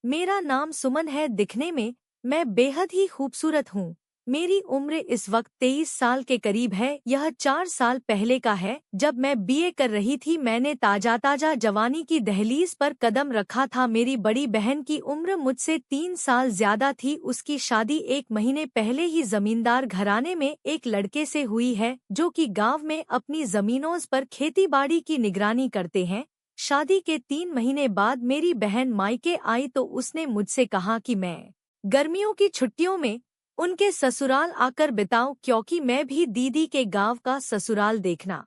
मेरा नाम सुमन है। दिखने में मैं बेहद ही खूबसूरत हूँ। मेरी उम्र इस वक्त 23 साल के करीब है। यह 4 साल पहले का है, जब मैं बीए कर रही थी। मैंने ताजा जवानी की दहलीज पर कदम रखा था। मेरी बड़ी बहन की उम्र मुझसे 3 साल ज्यादा थी। उसकी शादी 1 महीने पहले ही जमींदार घराने में एक लड़के से हुई है, जो कि गांव में अपनी जमीनों पर खेतीबाड़ी की निगरानी करते हैं। शादी के 3 महीने बाद मेरी बहन मायके आई तो उसने मुझसे कहा कि मैं गर्मियों की छुट्टियों में उनके ससुराल आकर बिताऊं, क्योंकि मैं भी दीदी के गांव का ससुराल देखना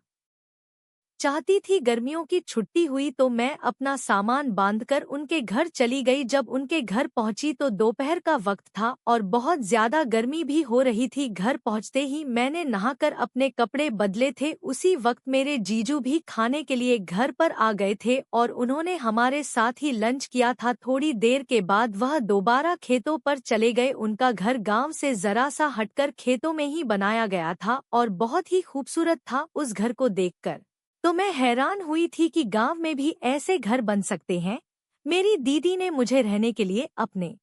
चाहती थी। गर्मियों की छुट्टी हुई तो मैं अपना सामान बांधकर उनके घर चली गई। जब उनके घर पहुंची तो दोपहर का वक्त था और बहुत ज्यादा गर्मी भी हो रही थी। घर पहुंचते ही मैंने नहाकर अपने कपड़े बदले थे। उसी वक्त मेरे जीजू भी खाने के लिए घर पर आ गए थे और उन्होंने हमारे साथ ही लंच किया था। थोड़ी देर के बाद वह दोबारा खेतों पर चले गए। उनका घर गाँव से जरा सा हटकर खेतों में ही बनाया गया था और बहुत ही खूबसूरत था। उस घर को देखकर तो मैं हैरान हुई थी कि गांव में भी ऐसे घर बन सकते हैं। मेरी दीदी ने मुझे रहने के लिए अपने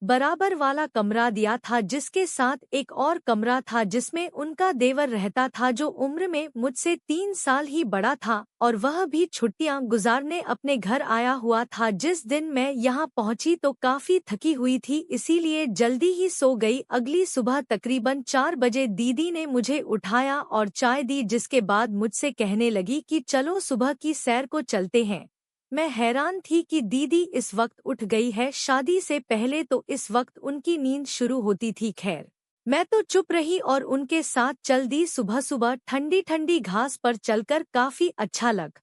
बराबर वाला कमरा दिया था, जिसके साथ एक और कमरा था जिसमें उनका देवर रहता था, जो उम्र में मुझसे 3 साल ही बड़ा था और वह भी छुट्टियां गुजारने अपने घर आया हुआ था। जिस दिन मैं यहाँ पहुंची तो काफी थकी हुई थी, इसीलिए जल्दी ही सो गई। अगली सुबह तकरीबन 4 बजे दीदी ने मुझे उठाया और चाय दी, जिसके बाद मुझसे कहने लगी कि चलो सुबह की सैर को चलते हैं। मैं हैरान थी कि दीदी इस वक्त उठ गई है। शादी से पहले तो इस वक्त उनकी नींद शुरू होती थी। खैर, मैं तो चुप रही और उनके साथ चल दी। सुबह सुबह ठंडी ठंडी घास पर चलकर काफी अच्छा लग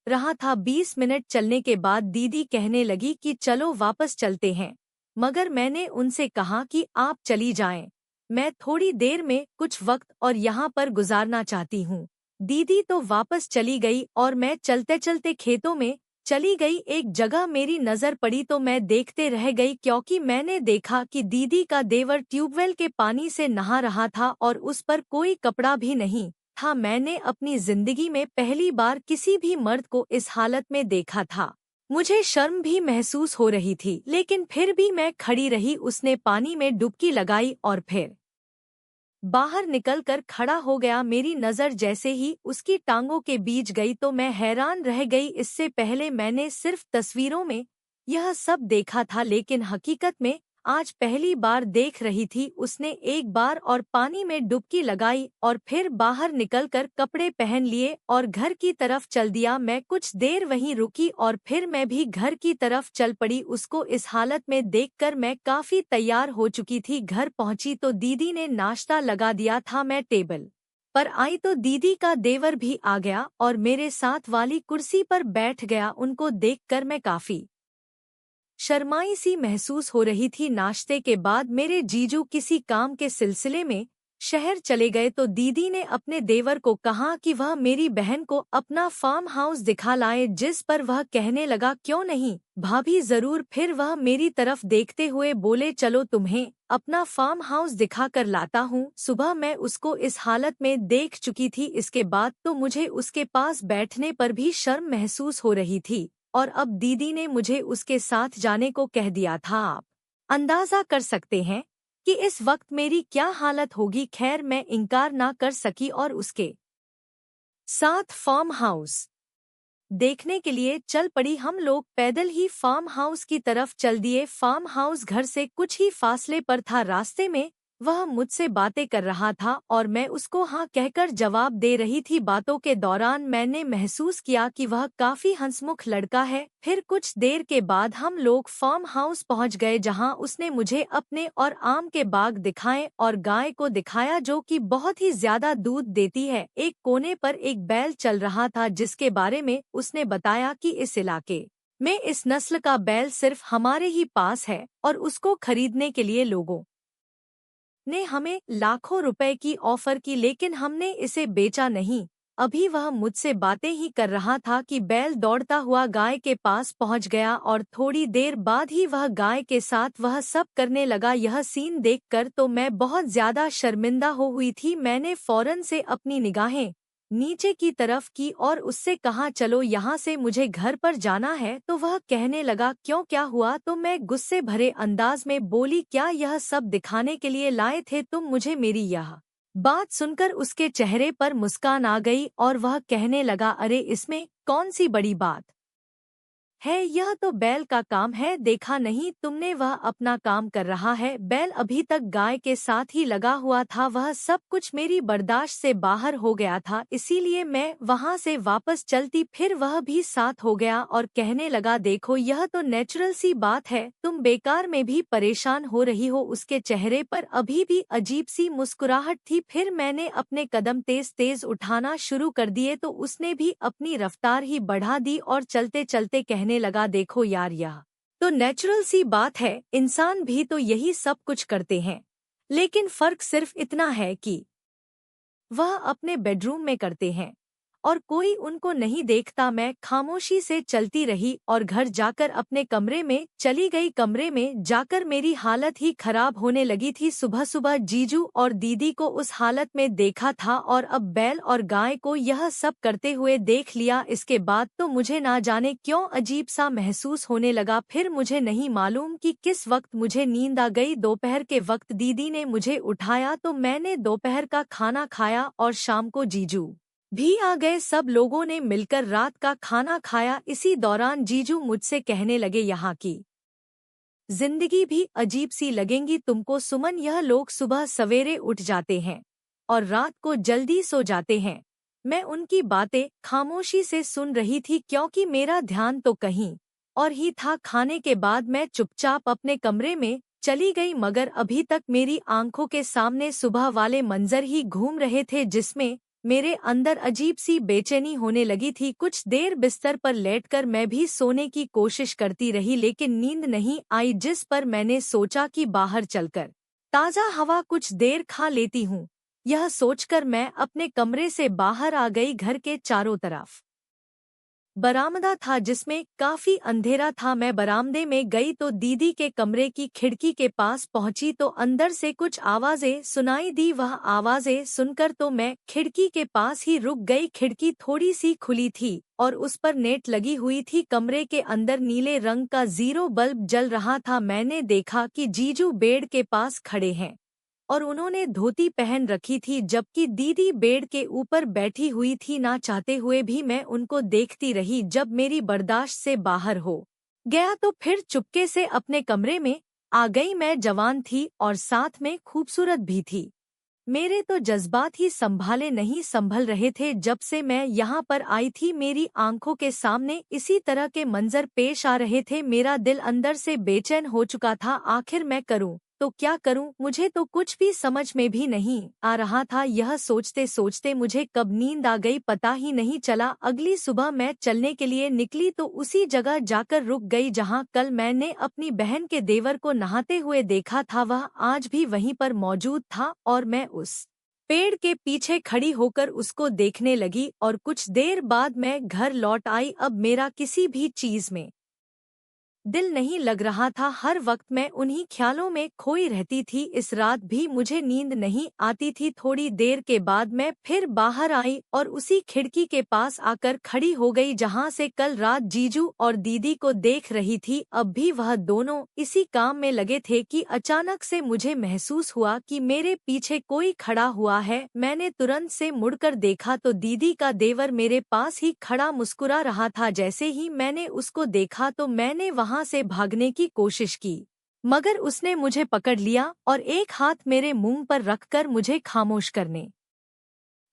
रहा था। 20 मिनट चलने के बाद दीदी कहने लगी कि चलो वापस चलते हैं, मगर मैंने उनसे कहा कि आप चली जाएं। मैं थोड़ी देर में कुछ वक्त और यहाँ पर गुजारना चाहती हूँ। दीदी तो वापस चली गई और मैं चलते चलते खेतों में चली गई। एक जगह मेरी नजर पड़ी तो मैं देखते रह गई, क्योंकि मैंने देखा कि दीदी का देवर ट्यूबवेल के पानी से नहा रहा था और उस पर कोई कपड़ा भी नहीं था। मैंने अपनी जिंदगी में पहली बार किसी भी मर्द को इस हालत में देखा था। मुझे शर्म भी महसूस हो रही थी, लेकिन फिर भी मैं खड़ी रही। उसने पानी में डुबकी लगाई और फिर बाहर निकलकर खड़ा हो गया। मेरी नज़र जैसे ही उसकी टांगों के बीच गई तो मैं हैरान रह गई। इससे पहले मैंने सिर्फ तस्वीरों में यह सब देखा था, लेकिन हकीकत में आज पहली बार देख रही थी। उसने एक बार और पानी में डुबकी लगाई और फिर बाहर निकलकर कपड़े पहन लिए और घर की तरफ चल दिया। मैं कुछ देर वहीं रुकी और फिर मैं भी घर की तरफ चल पड़ी। उसको इस हालत में देखकर मैं काफी तैयार हो चुकी थी। घर पहुंची तो दीदी ने नाश्ता लगा दिया था। मैं टेबल पर आई तो दीदी का देवर भी आ गया और मेरे साथ वाली कुर्सी पर बैठ गया। उनको देखकर मैं काफी शर्माई सी महसूस हो रही थी। नाश्ते के बाद मेरे जीजू किसी काम के सिलसिले में शहर चले गए तो दीदी ने अपने देवर को कहा कि वह मेरी बहन को अपना फार्म हाउस दिखा लाए, जिस पर वह कहने लगा क्यों नहीं भाभी, जरूर। फिर वह मेरी तरफ देखते हुए बोले चलो तुम्हें अपना फार्म हाउस दिखा कर लाता हूँ। सुबह मैं उसको इस हालत में देख चुकी थी। इसके बाद तो मुझे उसके पास बैठने पर भी शर्म महसूस हो रही थी और अब दीदी ने मुझे उसके साथ जाने को कह दिया था। आप अंदाजा कर सकते हैं कि इस वक्त मेरी क्या हालत होगी। खैर, मैं इनकार ना कर सकी और उसके साथ फार्म हाउस देखने के लिए चल पड़ी। हम लोग पैदल ही फार्म हाउस की तरफ चल दिए। फार्म हाउस घर से कुछ ही फासले पर था। रास्ते में वह मुझसे बातें कर रहा था और मैं उसको हाँ कहकर जवाब दे रही थी। बातों के दौरान मैंने महसूस किया कि वह काफी हंसमुख लड़का है। फिर कुछ देर के बाद हम लोग फार्म हाउस पहुंच गए, जहां उसने मुझे अपने और आम के बाग दिखाए और गाय को दिखाया, जो कि बहुत ही ज्यादा दूध देती है। एक कोने पर एक बैल चल रहा था, जिसके बारे में उसने बताया कि इस इलाके में इस नस्ल का बैल सिर्फ हमारे ही पास है और उसको खरीदने के लिए लोगों ने हमें लाखों रुपए की ऑफर की, लेकिन हमने इसे बेचा नहीं। अभी वह मुझसे बातें ही कर रहा था कि बैल दौड़ता हुआ गाय के पास पहुंच गया और थोड़ी देर बाद ही वह गाय के साथ वह सब करने लगा। यह सीन देखकर तो मैं बहुत ज्यादा शर्मिंदा हो हुई थी। मैंने फौरन से अपनी निगाहें नीचे की तरफ की और उससे कहा चलो यहाँ से मुझे घर पर जाना है। तो वह कहने लगा क्यों, क्या हुआ? तो मैं गुस्से भरे अंदाज में बोली, क्या यह सब दिखाने के लिए लाए थे तुम मुझे? मेरी यह बात सुनकर उसके चेहरे पर मुस्कान आ गई और वह कहने लगा, अरे इसमें कौन सी बड़ी बात है, यह तो बैल का काम है, देखा नहीं तुमने वह अपना काम कर रहा है। बैल अभी तक गाय के साथ ही लगा हुआ था, वह सब कुछ मेरी बर्दाश्त से बाहर हो गया था, इसीलिए मैं वहां से वापस चलती फिर वह भी साथ हो गया और कहने लगा, देखो यह तो नेचुरल सी बात है, तुम बेकार में भी परेशान हो रही हो। उसके चेहरे पर अभी भी अजीब सी मुस्कुराहट थी। फिर मैंने अपने कदम तेज तेज उठाना शुरू कर दिए तो उसने भी अपनी रफ्तार ही बढ़ा दी और चलते चलते कहने लगा, देखो यार यह तो नेचुरल सी बात है, इंसान भी तो यही सब कुछ करते हैं, लेकिन फर्क सिर्फ इतना है कि वह अपने बेडरूम में करते हैं और कोई उनको नहीं देखता। मैं खामोशी से चलती रही और घर जाकर अपने कमरे में चली गई। कमरे में जाकर मेरी हालत ही खराब होने लगी थी। सुबह सुबह जीजू और दीदी को उस हालत में देखा था और अब बैल और गाय को यह सब करते हुए देख लिया। इसके बाद तो मुझे ना जाने क्यों अजीब सा महसूस होने लगा। फिर मुझे नहीं मालूम कि किस वक्त मुझे नींद आ गई। दोपहर के वक्त दीदी ने मुझे उठाया तो मैंने दोपहर का खाना खाया और शाम को जीजू भी आ गए। सब लोगों ने मिलकर रात का खाना खाया। इसी दौरान जीजू मुझसे कहने लगे, यहाँ की जिंदगी भी अजीब सी लगेंगी तुमको सुमन, यह लोग सुबह सवेरे उठ जाते हैं और रात को जल्दी सो जाते हैं। मैं उनकी बातें खामोशी से सुन रही थी क्योंकि मेरा ध्यान तो कहीं और ही था। खाने के बाद मैं चुपचाप अपने कमरे में चली गई, मगर अभी तक मेरी आंखों के सामने सुबह वाले मंजर ही घूम रहे थे जिसमें मेरे अंदर अजीब सी बेचैनी होने लगी थी। कुछ देर बिस्तर पर लेटकर मैं भी सोने की कोशिश करती रही लेकिन नींद नहीं आई, जिस पर मैंने सोचा कि बाहर चलकर ताज़ा हवा कुछ देर खा लेती हूँ। यह सोचकर मैं अपने कमरे से बाहर आ गई। घर के चारों तरफ बरामदा था जिसमें काफी अंधेरा था। मैं बरामदे में गई तो दीदी के कमरे की खिड़की के पास पहुंची तो अंदर से कुछ आवाजें सुनाई दी। वह आवाजें सुनकर तो मैं खिड़की के पास ही रुक गई। खिड़की थोड़ी सी खुली थी और उस पर नेट लगी हुई थी। कमरे के अंदर नीले रंग का 0 बल्ब जल रहा था। मैंने देखा कि जीजू बेड के पास खड़े हैं और उन्होंने धोती पहन रखी थी जबकि दीदी बेड के ऊपर बैठी हुई थी। ना चाहते हुए भी मैं उनको देखती रही। जब मेरी बर्दाश्त से बाहर हो गया तो फिर चुपके से अपने कमरे में आ गई। मैं जवान थी और साथ में खूबसूरत भी थी। मेरे तो जज्बात ही संभल रहे थे। जब से मैं यहाँ पर आई थी मेरी आंखों के सामने इसी तरह के मंजर पेश आ रहे थे। मेरा दिल अंदर से बेचैन हो चुका था। आखिर मैं करूँ तो क्या करूं, मुझे तो कुछ भी समझ में भी नहीं आ रहा था। यह सोचते सोचते मुझे कब नींद आ गई पता ही नहीं चला। अगली सुबह मैं चलने के लिए निकली तो उसी जगह जाकर रुक गई जहां कल मैंने अपनी बहन के देवर को नहाते हुए देखा था। वह आज भी वहीं पर मौजूद था और मैं उस पेड़ के पीछे खड़ी होकर उसको देखने लगी और कुछ देर बाद मैं घर लौट आई। अब मेरा किसी भी चीज में दिल नहीं लग रहा था। हर वक्त मैं उन्हीं ख्यालों में खोई रहती थी। इस रात भी मुझे नींद नहीं आती थी। थोड़ी देर के बाद मैं फिर बाहर आई और उसी खिड़की के पास आकर खड़ी हो गई जहां से कल रात जीजू और दीदी को देख रही थी। अब भी वह दोनों इसी काम में लगे थे कि अचानक से मुझे महसूस हुआ कि मेरे पीछे कोई खड़ा हुआ है। मैंने तुरंत से मुड़कर देखा तो दीदी का देवर मेरे पास ही खड़ा मुस्कुरा रहा था। जैसे ही मैंने उसको देखा तो मैंने वहां से भागने की कोशिश की, मगर उसने मुझे पकड़ लिया और एक हाथ मेरे मुंह पर रखकर मुझे खामोश करने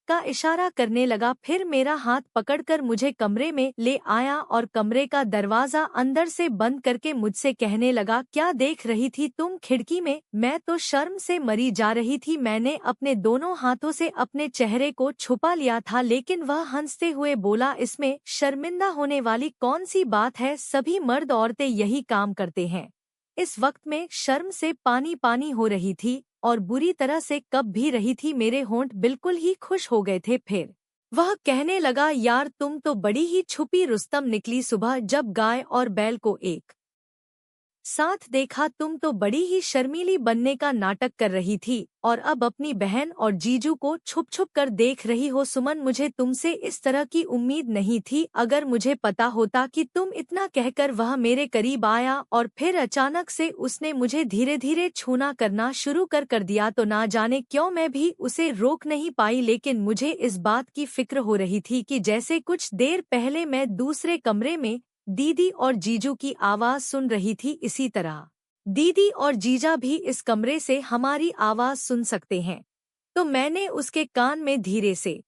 का इशारा करने लगा। फिर मेरा हाथ पकड़कर मुझे कमरे में ले आया और कमरे का दरवाजा अंदर से बंद करके मुझसे कहने लगा, क्या देख रही थी तुम खिड़की में? मैं तो शर्म से मरी जा रही थी। मैंने अपने दोनों हाथों से अपने चेहरे को छुपा लिया था लेकिन वह हंसते हुए बोला, इसमें शर्मिंदा होने वाली कौन सी बात है, सभी मर्द औरतें यही काम करते हैं। इस वक्त में शर्म से पानी पानी हो रही थी और बुरी तरह से कँप भी रही थी। मेरे होंठ बिल्कुल ही खुश हो गए थे। फिर वह कहने लगा, यार तुम तो बड़ी ही छुपी रुस्तम निकली। सुबह जब गाय और बैल को एक साथ देखा तुम तो बड़ी ही शर्मीली बनने का नाटक कर रही थी और अब अपनी बहन और जीजू को छुप छुप कर देख रही हो। सुमन, मुझे तुमसे इस तरह की उम्मीद नहीं थी। अगर मुझे पता होता कि तुम इतना कहकर वह मेरे करीब आया और फिर अचानक से उसने मुझे धीरे धीरे छूना करना शुरू कर दिया तो ना जाने क्यों मैं भी उसे रोक नहीं पाई। लेकिन मुझे इस बात की फिक्र हो रही थी कि जैसे कुछ देर पहले मैं दूसरे कमरे में दीदी और जीजू की आवाज सुन रही थी, इसी तरह दीदी और जीजा भी इस कमरे से हमारी आवाज सुन सकते हैं। तो मैंने उसके कान में धीरे से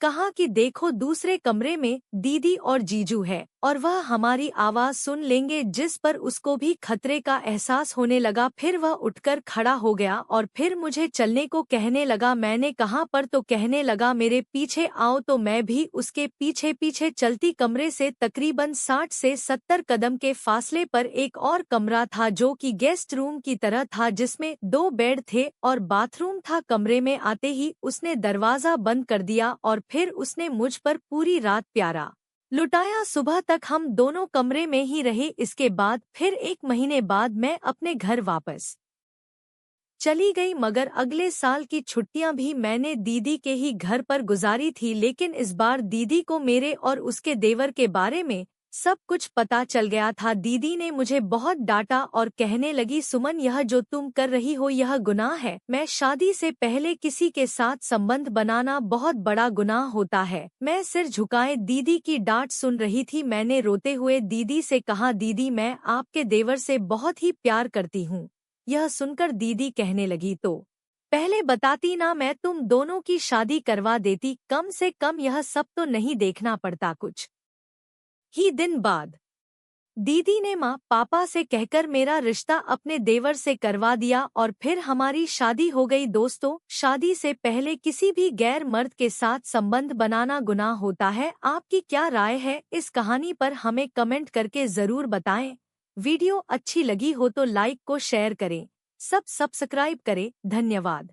कहा कि देखो, दूसरे कमरे में दीदी और जीजू है और वह हमारी आवाज सुन लेंगे। जिस पर उसको भी खतरे का एहसास होने लगा। फिर वह उठकर खड़ा हो गया और फिर मुझे चलने को कहने लगा। मैंने कहा पर, तो कहने लगा मेरे पीछे आओ। तो मैं भी उसके पीछे पीछे चलती। कमरे से तकरीबन 60 से 70 कदम के फासले पर एक और कमरा था जो कि गेस्ट रूम की तरह था, जिसमें 2 बेड थे और बाथरूम था। कमरे में आते ही उसने दरवाजा बंद कर दिया और फिर उसने मुझ पर पूरी रात प्यारा लुटाया। सुबह तक हम दोनों कमरे में ही रहे। इसके बाद फिर 1 महीने बाद मैं अपने घर वापस चली गई, मगर अगले साल की छुट्टियां भी मैंने दीदी के ही घर पर गुजारी थी। लेकिन इस बार दीदी को मेरे और उसके देवर के बारे में सब कुछ पता चल गया था। दीदी ने मुझे बहुत डांटा और कहने लगी, सुमन, यह जो तुम कर रही हो यह गुनाह है। मैं शादी से पहले किसी के साथ संबंध बनाना बहुत बड़ा गुनाह होता है। मैं सिर झुकाए दीदी की डांट सुन रही थी। मैंने रोते हुए दीदी से कहा, दीदी, मैं आपके देवर से बहुत ही प्यार करती हूँ। यह सुनकर दीदी कहने लगी, तो पहले बताती ना, मैं तुम दोनों की शादी करवा देती। कम से कम यह सब तो नहीं देखना पड़ता। कुछ ही दिन बाद दीदी ने माँ पापा से कहकर मेरा रिश्ता अपने देवर से करवा दिया और फिर हमारी शादी हो गई। दोस्तों, शादी से पहले किसी भी गैर मर्द के साथ संबंध बनाना गुनाह होता है। आपकी क्या राय है इस कहानी पर? हमें कमेंट करके जरूर बताएं। वीडियो अच्छी लगी हो तो लाइक को शेयर करें, सब्सक्राइब करें। धन्यवाद।